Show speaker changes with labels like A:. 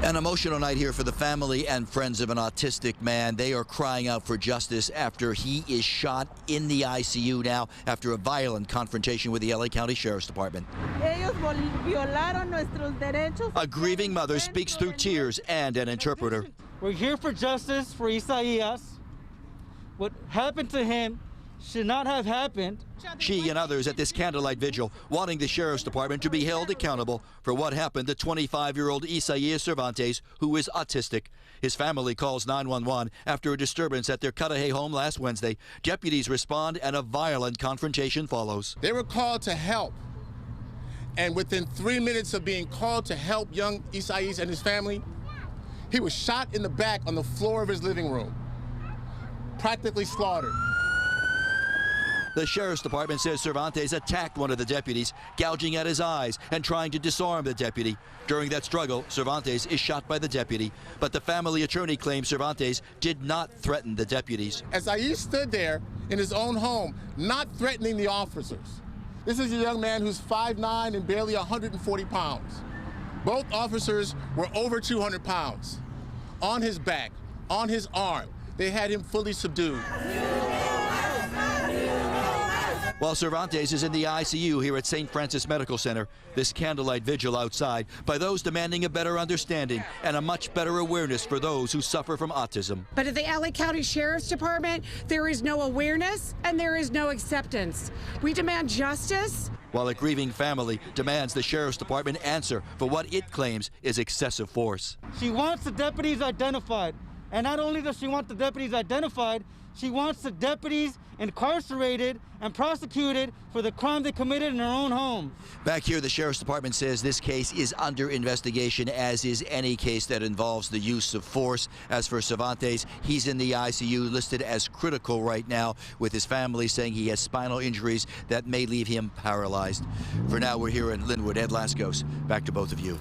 A: An emotional night here for the family and friends of an autistic man. They are crying out for justice after he is shot in the ICU now after a violent confrontation with the LA County Sheriff's Department. A grieving mother speaks through tears and an interpreter.
B: We're here for justice for Isaías. What happened to him should not have happened.
A: She and others at this candlelight vigil wanting the Sheriff's Department to be held accountable for what happened to 25-year-old Isaías Cervantes, who is autistic. His family calls 911 after a disturbance at their Cudahy home last Wednesday. Deputies respond and a violent confrontation follows.
C: They were called to help. And within 3 minutes of being called to help young Isaías and his family, he was shot in the back on the floor of his living room, practically slaughtered.
A: The Sheriff's Department says Cervantes attacked one of the deputies, gouging at his eyes and trying to disarm the deputy. During that struggle, Cervantes is shot by the deputy, but the family attorney claims Cervantes did not threaten the deputies.
C: Isaías stood there in his own home, not threatening the officers. This is a young man who's 5'9" and barely 140 pounds. Both officers were over 200 pounds. On his back, on his arm, they had him fully subdued.
A: While Cervantes is in the ICU here at St. Francis Medical Center, this candlelight vigil outside by those demanding a better understanding and a much better awareness for those who suffer from autism.
D: But at the LA County Sheriff's Department, there is no awareness and there is no acceptance. We demand justice.
A: While a grieving family demands the Sheriff's Department answer for what it claims is excessive force.
B: She wants the deputies identified. And not only does she want the deputies identified, she wants the deputies incarcerated and prosecuted for the crime they committed in their own home.
A: Back here, the Sheriff's Department says this case is under investigation, as is any case that involves the use of force. As for Cervantes, he's in the ICU, listed as critical right now, with his family saying he has spinal injuries that may leave him paralyzed. For now, we're here in Linwood. Ed Lascos, back to both of you.